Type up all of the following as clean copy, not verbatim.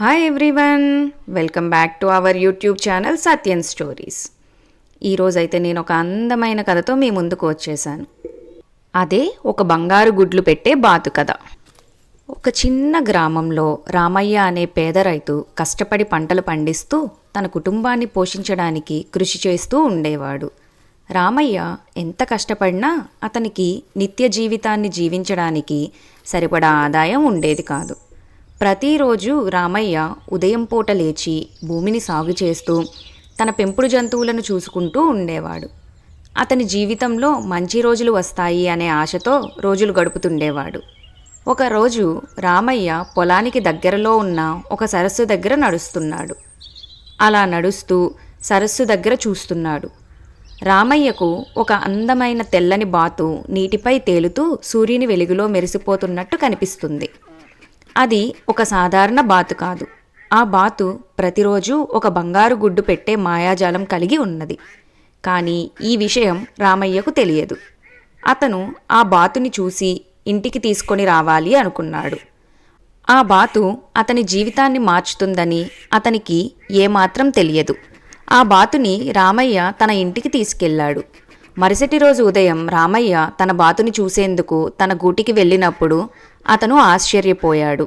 Hi everyone, welcome back to our YouTube channel Sathyan stories. ఈరోజైతే నేను ఒక అందమైన కథతో మీ ముందుకు వచ్చేసాను. అదే ఒక బంగారు గుడ్లు పెట్టే బాతు కథ. ఒక చిన్న గ్రామంలో రామయ్య అనే పేద రైతు కష్టపడి పంటలు పండిస్తూ తన కుటుంబాన్ని పోషించడానికి కృషి చేస్తూ ఉండేవాడు. రామయ్య ఎంత కష్టపడినా అతనికి నిత్య జీవితాన్ని జీవించడానికి సరిపడా ఆదాయం ఉండేది కాదు. ప్రతిరోజు రామయ్య ఉదయం పూట లేచి భూమిని సాగు చేస్తూ తన పెంపుడు జంతువులను చూసుకుంటూ ఉండేవాడు. అతని జీవితంలో మంచి రోజులు వస్తాయి అనే ఆశతో రోజులు గడుపుతుండేవాడు. ఒకరోజు రామయ్య పొలానికి దగ్గరలో ఉన్న ఒక సరస్సు దగ్గర నడుస్తున్నాడు. అలా నడుస్తూ సరస్సు దగ్గర చూస్తున్నాడు. రామయ్యకు ఒక అందమైన తెల్లని బాతు నీటిపై తేలుతూ సూర్యుని వెలుగులో మెరిసిపోతున్నట్టు కనిపిస్తుంది. అది ఒక సాధారణ బాతు కాదు. ఆ బాతు ప్రతిరోజు ఒక బంగారు గుడ్డు పెట్టే మాయాజాలం కలిగి ఉన్నది. కానీ ఈ విషయం రామయ్యకు తెలియదు. అతను ఆ బాతుని చూసి ఇంటికి తీసుకొని రావాలి అనుకున్నాడు. ఆ బాతు అతని జీవితాన్ని మార్చుతుందని అతనికి ఏమాత్రం తెలియదు. ఆ బాతుని రామయ్య తన ఇంటికి తీసుకెళ్లాడు. మరుసటి రోజు ఉదయం రామయ్య తన బాతుని చూసేందుకు తన గూటికి వెళ్ళినప్పుడు అతను ఆశ్చర్యపోయాడు.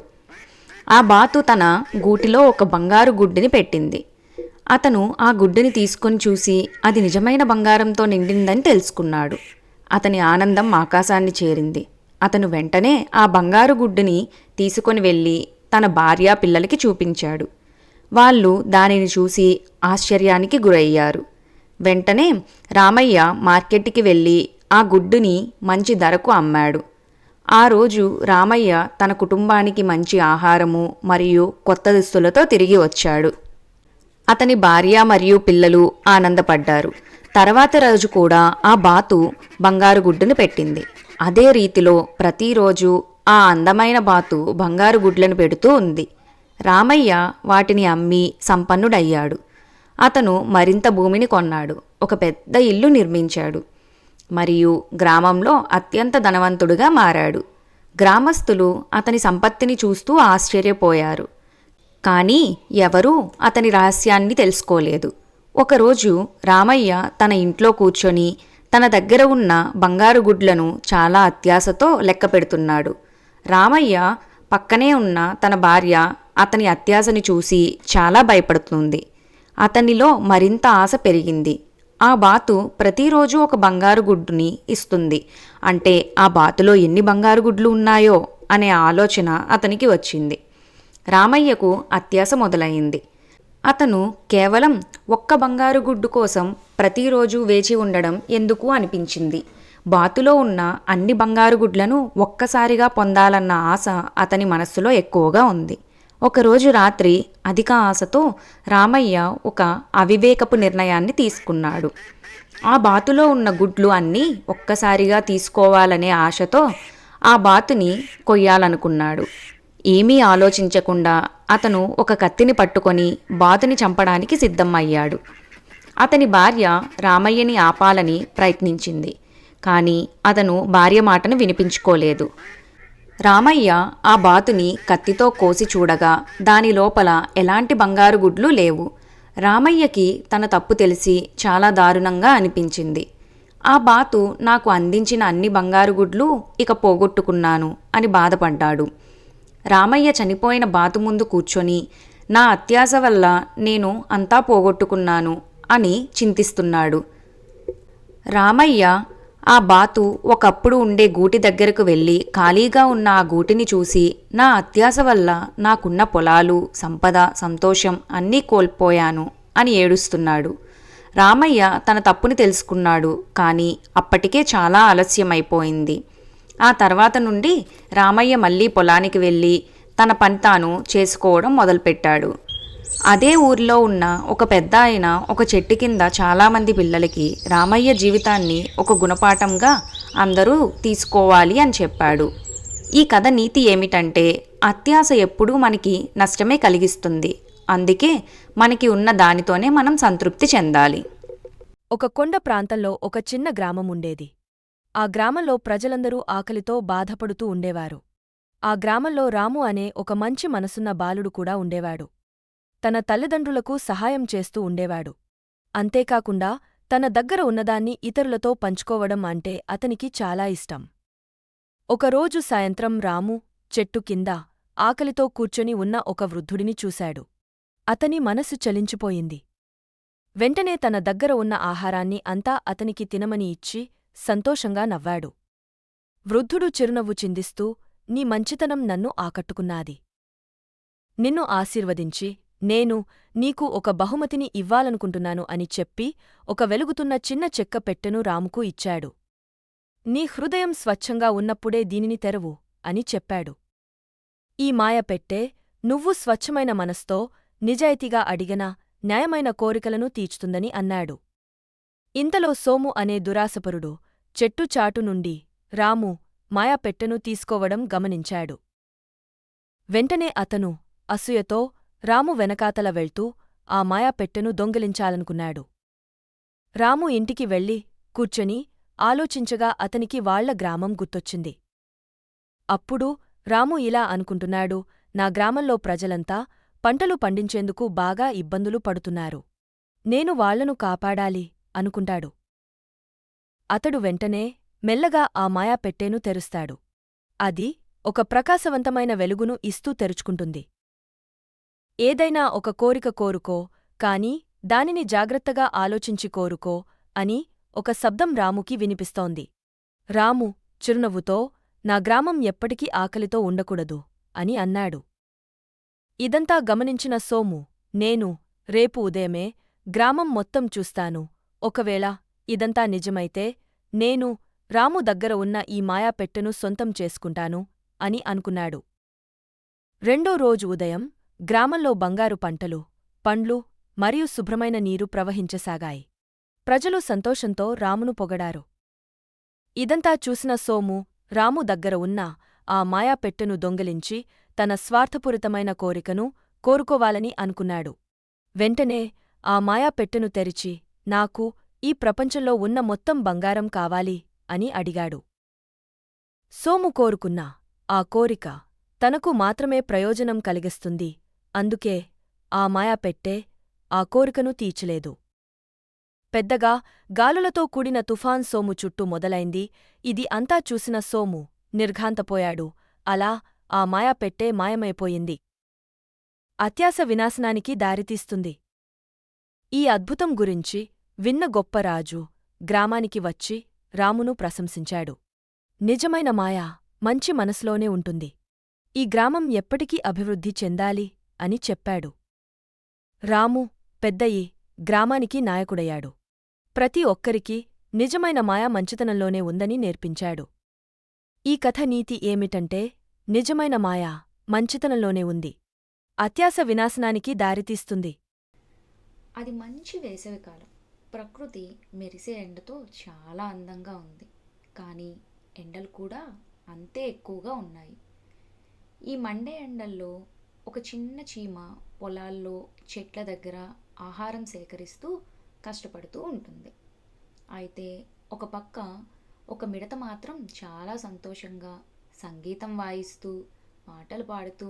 ఆ బాతు తన గూటిలో ఒక బంగారు గుడ్డుని పెట్టింది. అతను ఆ గుడ్డుని తీసుకొని చూసి అది నిజమైన బంగారంతో నిండిందని తెలుసుకున్నాడు. అతని ఆనందం ఆకాశాన్ని చేరింది. అతను వెంటనే ఆ బంగారు గుడ్డుని తీసుకొని వెళ్ళి తన భార్య పిల్లలకి చూపించాడు. వాళ్ళు దానిని చూసి ఆశ్చర్యానికి గురయ్యారు. వెంటనే రామయ్య మార్కెట్కి వెళ్ళి ఆ గుడ్డుని మంచి ధరకు అమ్మాడు. ఆ రోజు రామయ్య తన కుటుంబానికి మంచి ఆహారము మరియు కొత్త దుస్తులతో తిరిగి వచ్చాడు. అతని భార్య మరియు పిల్లలు ఆనందపడ్డారు. తర్వాత రోజు కూడా ఆ బాతు బంగారు గుడ్డును పెట్టింది. అదే రీతిలో ప్రతిరోజు ఆ అందమైన బాతు బంగారు గుడ్లను పెడుతూ ఉంది. రామయ్య వాటిని అమ్మి సంపన్నుడయ్యాడు. అతను మరింత భూమిని కొన్నాడు. ఒక పెద్ద ఇల్లు నిర్మించాడు మరియు గ్రామంలో అత్యంత ధనవంతుడుగా మారాడు. గ్రామస్తులు అతని సంపత్తిని చూస్తూ ఆశ్చర్యపోయారు. కానీ ఎవరూ అతని రహస్యాన్ని తెలుసుకోలేదు. ఒకరోజు రామయ్య తన ఇంట్లో కూర్చొని తన దగ్గర ఉన్న బంగారు గుడ్లను చాలా అత్యాశతో లెక్క పెడుతున్నాడు. రామయ్య పక్కనే ఉన్న తన భార్య అతని అత్యాశని చూసి చాలా భయపడుతుంది. అతనిలో మరింత ఆశ పెరిగింది. ఆ బాతు ప్రతిరోజు ఒక బంగారు గుడ్డుని ఇస్తుంది. అంటే ఆ బాతులో ఎన్ని బంగారు గుడ్లు ఉన్నాయో అనే ఆలోచన అతనికి వచ్చింది. రామయ్యకు అత్యాశ మొదలైంది. అతను కేవలం ఒక్క బంగారు గుడ్డు కోసం ప్రతిరోజు వేచి ఉండడం ఎందుకు అనిపించింది. బాతులో ఉన్న అన్ని బంగారు గుడ్లను ఒక్కసారిగా పొందాలన్న ఆశ అతని మనస్సులో ఎక్కువగా ఉంది. ఒకరోజు రాత్రి అధిక ఆశతో రామయ్య ఒక అవివేకపు నిర్ణయాన్ని తీసుకున్నాడు. ఆ బాతులో ఉన్న గుడ్లు అన్నీ ఒక్కసారిగా తీసుకోవాలనే ఆశతో ఆ బాతుని కొయ్యాలనుకున్నాడు. ఏమీ ఆలోచించకుండా అతను ఒక కత్తిని పట్టుకొని బాతుని చంపడానికి సిద్ధమయ్యాడు. అతని భార్య రామయ్యని ఆపాలని ప్రయత్నించింది. కానీ అతను భార్య మాటను వినిపించుకోలేదు. రామయ్య ఆ బాతుని కత్తితో కోసి చూడగా దాని లోపల ఎలాంటి బంగారు గుడ్లు లేవు. రామయ్యకి తన తప్పు తెలిసి చాలా దారుణంగా అనిపించింది. ఆ బాతు నాకు అందించిన అన్ని బంగారు గుడ్లు ఇక పోగొట్టుకున్నాను అని బాధపడ్డాడు. రామయ్య చనిపోయిన బాతు ముందు కూర్చొని నా అత్యాశ వల్ల నేను అంతా పోగొట్టుకున్నాను అని చింతిస్తున్నాడు. రామయ్య ఆ బాతు ఒకప్పుడు ఉండే గూటి దగ్గరకు వెళ్ళి ఖాళీగా ఉన్న ఆ గూటిని చూసి నా అత్యాశ వల్ల నాకున్న పొలాలు, సంపద, సంతోషం అన్నీ కోల్పోయాను అని ఏడుస్తున్నాడు. రామయ్య తన తప్పుని తెలుసుకున్నాడు. కానీ అప్పటికే చాలా ఆలస్యమైపోయింది. ఆ తర్వాత నుండి రామయ్య మళ్ళీ పొలానికి వెళ్ళి తన పని తాను చేసుకోవడం మొదలుపెట్టాడు. అదే ఊరిలో ఉన్న ఒక పెద్ద ఆయన ఒక చెట్టు కింద చాలామంది పిల్లలకి రామయ్య జీవితాన్ని ఒక గుణపాఠంగా అందరూ తీసుకోవాలి అని చెప్పాడు. ఈ కథ నీతి ఏమిటంటే అత్యాశ ఎప్పుడూ మనకి నష్టమే కలిగిస్తుంది. అందుకే మనకి ఉన్న దానితోనే మనం సంతృప్తి చెందాలి. ఒక కొండ ప్రాంతంలో ఒక చిన్న గ్రామం ఉండేది. ఆ గ్రామంలో ప్రజలందరూ ఆకలితో బాధపడుతూ ఉండేవారు. ఆ గ్రామంలో రాము అనే ఒక మంచి మనసున్న బాలుడు కూడా ఉండేవాడు. తన తల్లిదండ్రులకు సహాయం చేస్తూ ఉండేవాడు. అంతేకాకుండా తన దగ్గర ఉన్నదాన్ని ఇతరులతో పంచుకోవడం అంటే అతనికి చాలా ఇష్టం. ఒకరోజు సాయంత్రం రాము చెట్టు కింద ఆకలితో కూర్చొని ఉన్న ఒక వృద్ధుడిని చూశాడు. అతని మనసు చలించిపోయింది. వెంటనే తన దగ్గర ఉన్న ఆహారాన్ని అంతా అతనికి తినమని ఇచ్చి సంతోషంగా నవ్వాడు. వృద్ధుడు చిరునవ్వు చిందిస్తూ, నీ మంచితనం నన్ను ఆకట్టుకున్నాది. నిన్ను ఆశీర్వదించి నేను నీకు ఒక బహుమతిని ఇవ్వాలనుకుంటున్నాను అని చెప్పి ఒక వెలుగుతున్న చిన్న చెక్క పెట్టెను రాముకు ఇచ్చాడు. నీ హృదయం స్వచ్ఛంగా ఉన్నప్పుడే దీనిని తెరవు అని చెప్పాడు. ఈ మాయ పెట్టె నువ్వు స్వచ్ఛమైన మనస్తో నిజాయితీగా అడిగిన న్యాయమైన కోరికలను తీర్చుతుందని అన్నాడు. ఇంతలో సోము అనే దురాశపరుడు చెట్టు చాటు నుండి రాము మాయాపెట్టెను తీసుకోవడం గమనించాడు. వెంటనే అతను అసూయతో రాము వెనకాతల వెళ్తూ ఆ మాయాపెట్టెను దొంగిలించాలనుకున్నాడు. రాము ఇంటికి వెళ్ళి కూర్చొని ఆలోచించగా అతనికి వాళ్ల గ్రామం గుర్తొచ్చింది. అప్పుడు రాము ఇలా అనుకుంటున్నాడు, నా గ్రామంలో ప్రజలంతా పంటలు పండించేందుకు బాగా ఇబ్బందులు పడుతున్నారు. నేను వాళ్లను కాపాడాలి అనుకుంటాడు. అతడు వెంటనే మెల్లగా ఆ మాయాపెట్టెను తెరుస్తాడు. అది ఒక ప్రకాశవంతమైన వెలుగును ఇస్తూ తెరుచుకుంటుంది. ఏదైనా ఒక కోరిక కోరుకో, కాని దానిని జాగ్రత్తగా ఆలోచించి కోరుకో అని ఒక శబ్దం రాముకి వినిపిస్తోంది. రాము చిరునవ్వుతో నా గ్రామం ఎప్పటికీ ఆకలితో ఉండకూడదు అని అన్నాడు. ఇదంతా గమనించిన సోము, నేను రేపు ఉదయమే గ్రామం మొత్తం చూస్తాను. ఒకవేళ ఇదంతా నిజమైతే నేను రాము దగ్గర ఉన్న ఈ మాయాపెట్టెను సొంతం చేసుకుంటాను అని అనుకున్నాడు. రెండో రోజు ఉదయం గ్రామంలో బంగారు పంటలు, పండ్లు మరియు శుభ్రమైన నీరు ప్రవహించసాగాయి. ప్రజలు సంతోషంతో రామును పొగడారు. ఇదంతా చూసిన సోము రాము దగ్గర ఉన్న ఆ మాయాపెట్టెను దొంగిలించి తన స్వార్థపూరితమైన కోరికను కోరుకోవాలని అనుకున్నాడు. వెంటనే ఆ మాయాపెట్టెను తెరిచి నాకు ఈ ప్రపంచంలో ఉన్న మొత్తం బంగారం కావాలి అని అడిగాడు. సోము కోరుకున్న ఆ కోరిక తనకు మాత్రమే ప్రయోజనం కలిగిస్తుంది. అందుకే ఆ మాయాపెట్టె ఆ కోరికను తీర్చలేదు. పెద్దగా గాలులతో కూడిన తుఫాన్ సోము చుట్టూ మొదలైంది. ఇది అంతా చూసిన సోము నిర్ఘాంతపోయాడు. అలా ఆ మాయాపెట్టె మాయమైపోయింది. అత్యాశ వినాశనానికి దారితీస్తుంది. ఈ అద్భుతం గురించి విన్న గొప్ప రాజు గ్రామానికి వచ్చి రామును ప్రశంసించాడు. నిజమైన మాయ మంచి మనసులోనే ఉంటుంది. ఈ గ్రామం ఎప్పటికీ అభివృద్ధి చెందాలి అని చెప్పాడు. రాము పెద్దయి గ్రామానికి నాయకుడయ్యాడు. ప్రతి ఒక్కరికీ నిజమైన మాయ మంచితనంలోనే ఉందని నేర్పించాడు. ఈ కథ నీతి ఏమిటంటే నిజమైన మాయ మంచితనంలోనే ఉంది. అత్యాశ వినాశనానికి దారితీస్తుంది. అది మంచి వేసవికాలం. ప్రకృతి మెరిసే ఎండతో చాలా అందంగా ఉంది. కానీ ఎండలు కూడా అంతే ఎక్కువగా ఉన్నాయి. ఈ మండే ఎండల్లో ఒక చిన్న చీమ పొలాల్లో చెట్ల దగ్గర ఆహారం సేకరిస్తూ కష్టపడుతూ ఉంటుంది. అయితే ఒక పక్క ఒక మిడత మాత్రం చాలా సంతోషంగా సంగీతం వాయిస్తూ పాటలు పాడుతూ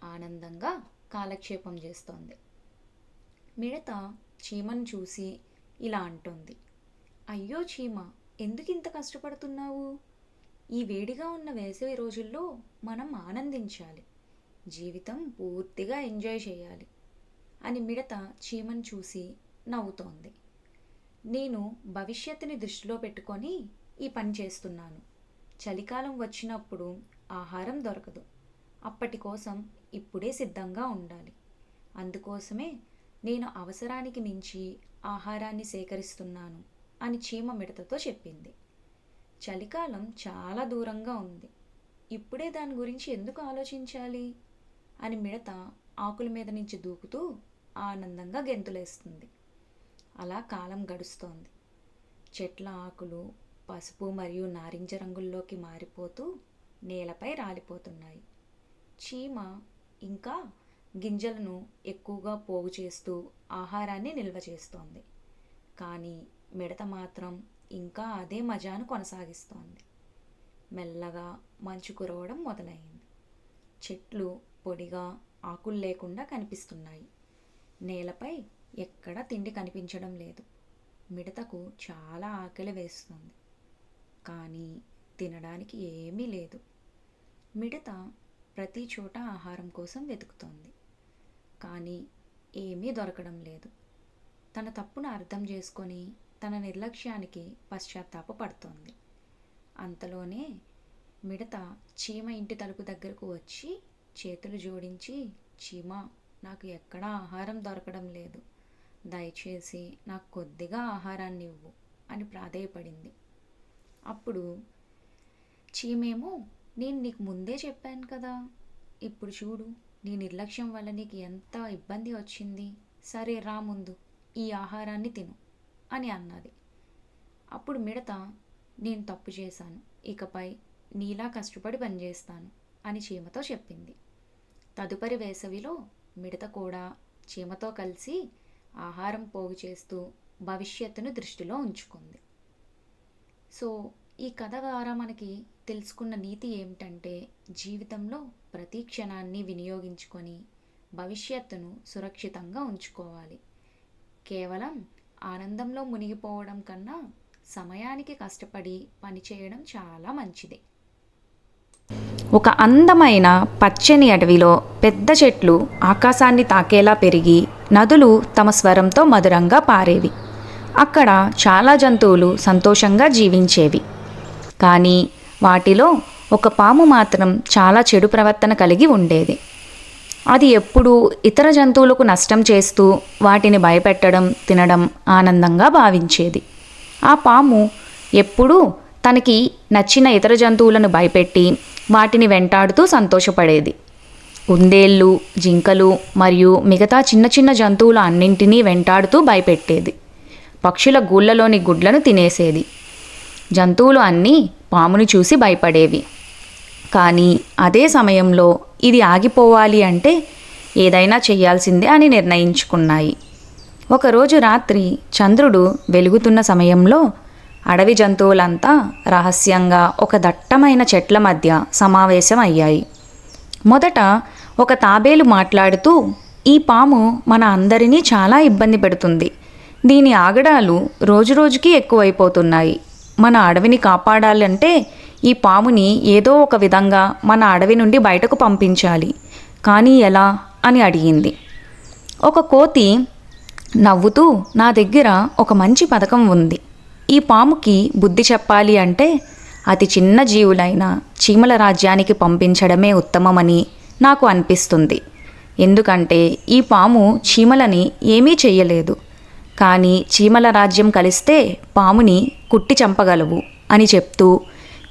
ఆనందంగా కాలక్షేపం చేస్తోంది. మిడత చీమను చూసి ఇలా అంటోంది, అయ్యో చీమ, ఎందుకింత కష్టపడుతున్నావు? ఈ వేడిగా ఉన్న వేసవి రోజుల్లో మనం ఆనందించాలి, జీవితం పూర్తిగా ఎంజాయ్ చేయాలి అని మిడత చీమను చూసి నవ్వుతోంది. నేను భవిష్యత్తుని దృష్టిలో పెట్టుకొని ఈ పని చేస్తున్నాను. చలికాలం వచ్చినప్పుడు ఆహారం దొరకదు. అప్పటి కోసం ఇప్పుడే సిద్ధంగా ఉండాలి. అందుకోసమే నేను అవసరానికి మించి ఆహారాన్ని సేకరిస్తున్నాను అని చీమ మిడతతో చెప్పింది. చలికాలం చాలా దూరంగా ఉంది. ఇప్పుడే దాని గురించి ఎందుకు ఆలోచించాలి అని మిడత ఆకుల మీద నుంచి దూకుతూ ఆనందంగా గెంతులేస్తుంది. అలా కాలం గడుస్తోంది. చెట్ల ఆకులు పసుపు మరియు నారింజ రంగుల్లోకి మారిపోతూ నేలపై రాలిపోతున్నాయి. చీమ ఇంకా గింజలను ఎక్కువగా పోగు చేస్తూ ఆహారాన్ని నిల్వ చేస్తోంది. కానీ మిడత మాత్రం ఇంకా అదే మజాను కొనసాగిస్తోంది. మెల్లగా మంచు కురవడం మొదలైంది. చెట్లు పొడిగా ఆకులు లేకుండా కనిపిస్తున్నాయి. నేలపై ఎక్కడా తిండి కనిపించడం లేదు. మిడతకు చాలా ఆకలి వేస్తుంది, కానీ తినడానికి ఏమీ లేదు. మిడత ప్రతి చోట ఆహారం కోసం వెతుకుతోంది, కానీ ఏమీ దొరకడం లేదు. తన తప్పును అర్థం చేసుకొని తన నిర్లక్ష్యానికి పశ్చాత్తాపపడుతోంది. అంతలోనే మిడత చీమ ఇంటి తలుపు దగ్గరకు వచ్చి చేతులు జోడించి, చీమ, నాకు ఎక్కడా ఆహారం దొరకడం లేదు, దయచేసి నాకు కొద్దిగా ఆహారాన్ని ఇవ్వు అని ప్రాధేయపడింది. అప్పుడు చీమేమో, నేను నీకు ముందే చెప్పాను కదా, ఇప్పుడు చూడు, నీ నిర్లక్ష్యం వల్ల నీకు ఎంత ఇబ్బంది వచ్చింది. సరే రా, ముందు ఈ ఆహారాన్ని తిను అని అన్నది. అప్పుడు మిడత, నేను తప్పు చేశాను, ఇకపై నీలా కష్టపడి పనిచేస్తాను అని చీమతో చెప్పింది. తదుపరి వేసవిలో మిడత కూడా చీమతో కలిసి ఆహారం పోగు చేస్తూ భవిష్యత్తును దృష్టిలో ఉంచుకుంది. సో ఈ కథ ద్వారా మనకి తెలుసుకున్న నీతి ఏమిటంటే, జీవితంలో ప్రతి క్షణాన్ని వినియోగించుకొని భవిష్యత్తును సురక్షితంగా ఉంచుకోవాలి. కేవలం ఆనందంలో మునిగిపోవడం కన్నా సమయానికి కష్టపడి పనిచేయడం చాలా మంచిది. ఒక అందమైన పచ్చని అడవిలో పెద్ద చెట్లు ఆకాశాన్ని తాకేలా పెరిగి నదులు తమ స్వరంతో మధురంగా పారేవి. అక్కడ చాలా జంతువులు సంతోషంగా జీవించేవి. కానీ వాటిలో ఒక పాము మాత్రం చాలా చెడు ప్రవర్తన కలిగి ఉండేది. అది ఎప్పుడూ ఇతర జంతువులకు నష్టం చేస్తూ వాటిని భయపెట్టడం, తినడం ఆనందంగా భావించేది. ఆ పాము ఎప్పుడూ తనకి నచ్చిన ఇతర జంతువులను భయపెట్టి వాటిని వెంటాడుతూ సంతోషపడేది. కుందేళ్ళు, జింకలు మరియు మిగతా చిన్న చిన్న జంతువులు అన్నింటినీ వెంటాడుతూ భయపెట్టేది. పక్షుల గూళ్ళలోని గుడ్లను తినేసేది. జంతువులు అన్నీ పాముని చూసి భయపడేవి. కానీ అదే సమయంలో ఇది ఆగిపోవాలి అంటే ఏదైనా చేయాల్సిందే అని నిర్ణయించుకున్నాయి. ఒకరోజు రాత్రి చంద్రుడు వెలుగుతున్న సమయంలో అడవి జంతువులంతా రహస్యంగా ఒక దట్టమైన చెట్ల మధ్య సమావేశం అయ్యాయి. మొదట ఒక తాబేలు మాట్లాడుతూ, ఈ పాము మన అందరినీ చాలా ఇబ్బంది పెడుతుంది. దీని ఆగడాలు రోజురోజుకి ఎక్కువైపోతున్నాయి. మన అడవిని కాపాడాలంటే ఈ పాముని ఏదో ఒక విధంగా మన అడవి నుండి బయటకు పంపించాలి. కానీ ఎలా అని అడిగింది. ఒక కోతి నవ్వుతూ, నా దగ్గర ఒక మంచి పథకం ఉంది. ఈ పాముకి బుద్ధి చెప్పాలి అంటే అతి చిన్న జీవులైన చీమల రాజ్యానికి పంపించడమే ఉత్తమమని నాకు అనిపిస్తుంది. ఎందుకంటే ఈ పాము చీమలని ఏమీ చెయ్యలేదు, కానీ చీమల రాజ్యం కలిస్తే పాముని కుట్టి చంపగలవు అని చెప్తూ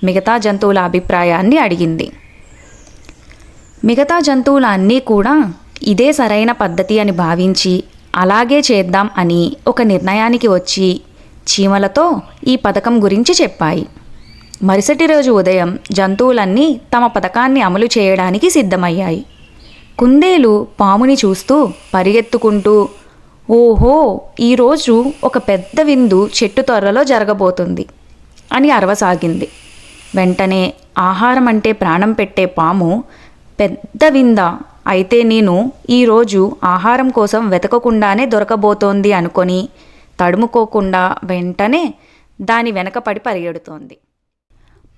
మిగతా జంతువుల అభిప్రాయాన్ని అడిగింది. మిగతా జంతువులు అన్నీ కూడా ఇదే సరైన పద్ధతి అని భావించి అలాగే చేద్దాం అని ఒక నిర్ణయానికి వచ్చి చీమలతో ఈ పథకం గురించి చెప్పాయి. మరుసటి రోజు ఉదయం జంతువులన్నీ తమ పథకాన్ని అమలు చేయడానికి సిద్ధమయ్యాయి. కుందేలు పాముని చూస్తూ పరిగెత్తుకుంటూ, ఓహో, ఈరోజు ఒక పెద్ద విందు చెట్టు తొర్రలో జరగబోతుంది అని అరవసాగింది. వెంటనే ఆహారం అంటే ప్రాణం పెట్టే పాము, పెద్ద విందా, అయితే నేను ఈరోజు ఆహారం కోసం వెతకకుండానే దొరకబోతోంది అనుకొని తడుముకోకుండా వెంటనే దాని వెనకపడి పరిగెడుతోంది.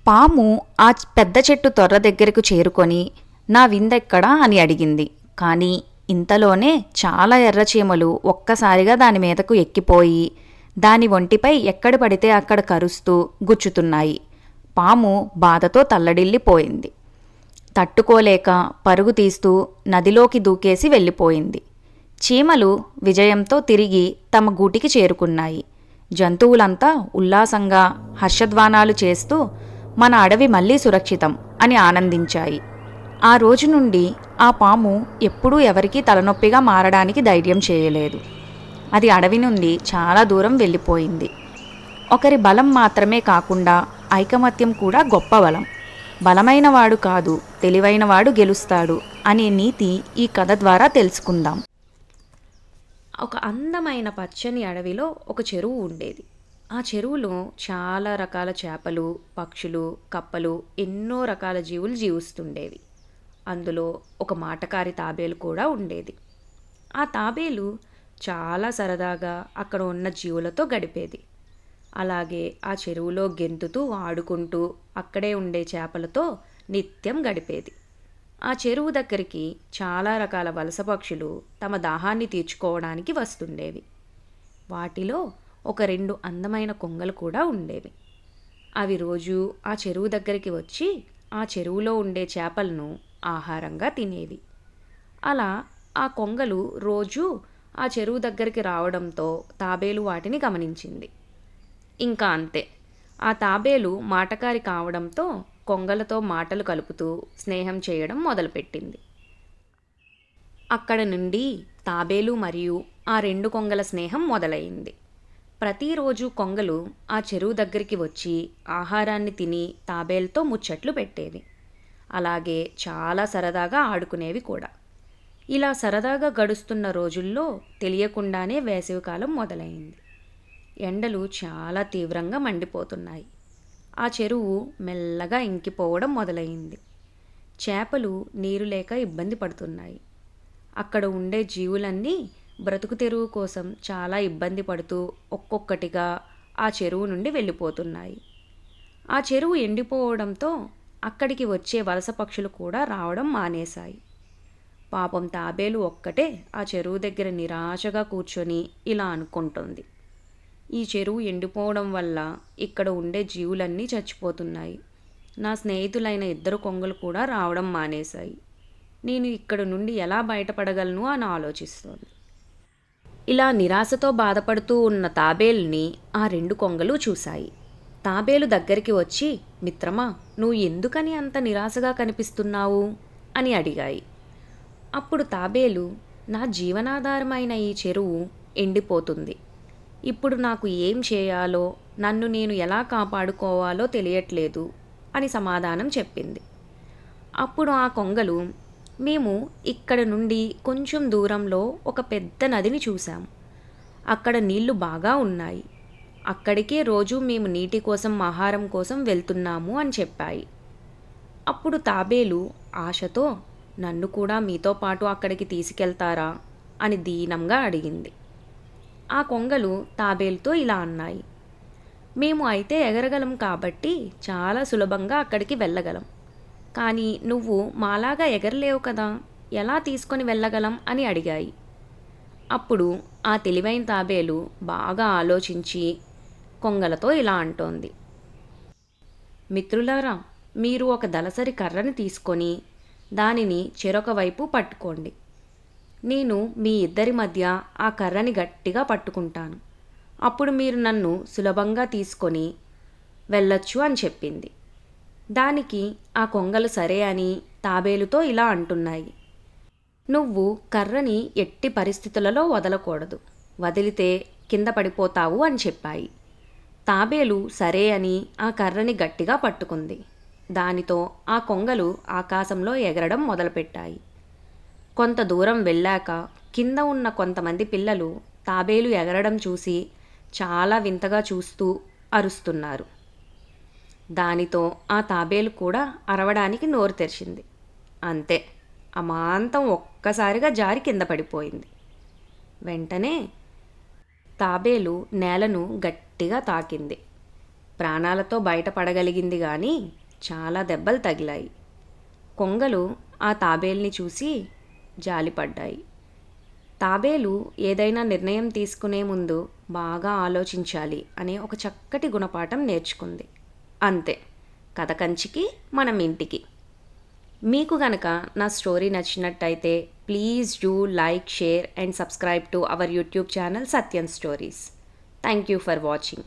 పాము ఆ పెద్ద చెట్టు తొర్ర దగ్గరకు చేరుకొని, నా విందెక్కడా అని అడిగింది. కానీ ఇంతలోనే చాలా ఎర్రచీమలు ఒక్కసారిగా దాని మీదకు ఎక్కిపోయి దాని ఒంటిపై ఎక్కడ పడితే అక్కడ కరుస్తూ గుచ్చుతున్నాయి. పాము బాధతో తల్లడిల్లిపోయింది. తట్టుకోలేక పరుగు తీస్తూ నదిలోకి దూకేసి వెళ్ళిపోయింది. చీమలు విజయంతో తిరిగి తమ గూటికి చేరుకున్నాయి. జంతువులంతా ఉల్లాసంగా హర్షధ్వానాలు చేస్తూ మన అడవి మళ్ళీ సురక్షితం అని ఆనందించాయి. ఆ రోజు నుండి ఆ పాము ఎప్పుడూ ఎవరికీ తలనొప్పిగా మారడానికి ధైర్యం చేయలేదు. అది అడవి నుండి చాలా దూరం వెళ్ళిపోయింది. ఒకరి బలం మాత్రమే కాకుండా ఐకమత్యం కూడా గొప్ప బలం. బలమైనవాడు కాదు, తెలివైనవాడు గెలుస్తాడు అనే నీతి ఈ కథ ద్వారా తెలుసుకుందాం. ఒక అందమైన పచ్చని అడవిలో ఒక చెరువు ఉండేది. ఆ చెరువులో చాలా రకాల చేపలు, పక్షులు, కప్పలు, ఎన్నో రకాల జీవులు జీవిస్తుండేవి. అందులో ఒక మాటకారి తాబేలు కూడా ఉండేది. ఆ తాబేలు చాలా సరదాగా అక్కడ ఉన్న జీవులతో గడిపేది. అలాగే ఆ చెరువులో గెంతుతూ ఆడుకుంటూ అక్కడే ఉండే చేపలతో నిత్యం గడిపేది. ఆ చెరువు దగ్గరికి చాలా రకాల వలస పక్షులు తమ దాహాన్ని తీర్చుకోవడానికి వస్తుండేవి. వాటిలో ఒక 2 అందమైన కొంగలు కూడా ఉండేవి. అవి రోజూ ఆ చెరువు దగ్గరికి వచ్చి ఆ చెరువులో ఉండే చేపలను ఆహారంగా తినేవి. అలా ఆ కొంగలు రోజూ ఆ చెరువు దగ్గరికి రావడంతో తాబేలు వాటిని గమనించింది. ఇంకా అంతే, ఆ తాబేలు మాటకారి కావడంతో కొంగలతో మాటలు కలుపుతూ స్నేహం చేయడం మొదలుపెట్టింది. అక్కడ నుండి తాబేలు మరియు ఆ 2 కొంగల స్నేహం మొదలైంది. ప్రతిరోజు కొంగలు ఆ చెరువు దగ్గరికి వచ్చి ఆహారాన్ని తిని తాబేలుతో ముచ్చట్లు పెట్టేవి. అలాగే చాలా సరదాగా ఆడుకునేవి కూడా. ఇలా సరదాగా గడుస్తున్న రోజుల్లో తెలియకుండానే వేసవికాలం మొదలైంది. ఎండలు చాలా తీవ్రంగా మండిపోతున్నాయి. ఆ చెరువు మెల్లగా ఇంకిపోవడం మొదలైంది. చేపలు నీరు లేక ఇబ్బంది పడుతున్నాయి. అక్కడ ఉండే జీవులన్నీ బ్రతుకు తెరువు కోసం చాలా ఇబ్బంది పడుతూ ఒక్కొక్కటిగా ఆ చెరువు నుండి వెళ్ళిపోతున్నాయి. ఆ చెరువు ఎండిపోవడంతో అక్కడికి వచ్చే వలస పక్షులు కూడా రావడం మానేశాయి. పాపం తాబేలు ఒక్కటే ఆ చెరువు దగ్గర నిరాశగా కూర్చొని ఇలా అనుకుంటోంది. ఈ చెరువు ఎండిపోవడం వల్ల ఇక్కడ ఉండే జీవులన్నీ చచ్చిపోతున్నాయి. నా స్నేహితులైన 2 కొంగలు కూడా రావడం మానేశాయి. నేను ఇక్కడ నుండి ఎలా బయటపడగలను అని ఆలోచిస్తోంది. ఇలా నిరాశతో బాధపడుతూ ఉన్న తాబేలుని ఆ 2 కొంగలు చూశాయి. తాబేలు దగ్గరికి వచ్చి, మిత్రమా, నువ్వు ఎందుకని అంత నిరాశగా కనిపిస్తున్నావు అని అడిగాయి. అప్పుడు తాబేలు, నా జీవనాధారమైన ఈ చెరువు ఎండిపోతుంది. ఇప్పుడు నాకు ఏం చేయాలో, నన్ను నేను ఎలా కాపాడుకోవాలో తెలియట్లేదు అని సమాధానం చెప్పింది. అప్పుడు ఆ కొంగలు, మేము ఇక్కడ నుండి కొంచెం దూరంలో ఒక పెద్ద నదిని చూశాం. అక్కడ నీళ్లు బాగా ఉన్నాయి. అక్కడికే రోజు మేము నీటి కోసం ఆహారం కోసం వెళ్తున్నాము అని చెప్పాయి. అప్పుడు తాబేలు ఆశతో, నన్ను కూడా మీతో పాటు అక్కడికి తీసుకెళ్తారా అని దీనంగా అడిగింది. ఆ కొంగలు తాబేలుతో ఇలా అన్నాయి, మేము అయితే ఎగరగలం కాబట్టి చాలా సులభంగా అక్కడికి వెళ్ళగలం. కానీ నువ్వు మాలాగా ఎగరలేవు కదా, ఎలా తీసుకొని వెళ్ళగలం అని అడిగాయి. అప్పుడు ఆ తెలివైన తాబేలు బాగా ఆలోచించి కొంగలతో ఇలా అంటోంది, మిత్రులారా, మీరు ఒక దళసరి కర్రని తీసుకొని దానిని చెరొక వైపు పట్టుకోండి. నేను మీ ఇద్దరి మధ్య ఆ కర్రని గట్టిగా పట్టుకుంటాను. అప్పుడు మీరు నన్ను సులభంగా తీసుకొని వెళ్ళొచ్చు అని చెప్పింది. దానికి ఆ కొంగలు సరే అని తాబేలుతో ఇలా అంటున్నాయి, నువ్వు కర్రని ఎట్టి పరిస్థితులలో వదలకూడదు, వదిలితే కింద పడిపోతావు అని చెప్పాయి. తాబేలు సరే అని ఆ కర్రని గట్టిగా పట్టుకుంది. దానితో ఆ కొంగలు ఆకాశంలో ఎగరడం మొదలుపెట్టాయి. కొంత దూరం వెళ్ళాక కింద ఉన్న కొంతమంది పిల్లలు తాబేలు ఎగరడం చూసి చాలా వింతగా చూస్తూ అరుస్తున్నారు. దానితో ఆ తాబేలు కూడా అరవడానికి నోరు తెరిచింది. అంతే, అమాంతం ఒక్కసారిగా జారి కింద పడిపోయింది. వెంటనే తాబేలు నేలను గట్టిగా తాకింది. ప్రాణాలతో బయటపడగలిగింది కానీ చాలా దెబ్బలు తగిలాయి. కొంగలు ఆ తాబేల్ని చూసి జాలిపడ్డాయి. తాబేలు ఏదైనా నిర్ణయం తీసుకునే ముందు బాగా ఆలోచించాలి అనే ఒక చక్కటి గుణపాఠం నేర్చుకుంది. అంతే, కథ కంచికి మనం ఇంటికి. మీకు గనక నా స్టోరీ నచ్చినట్టయితే please do like, share and subscribe to our YouTube channel Sathyan stories. Thank you for watching.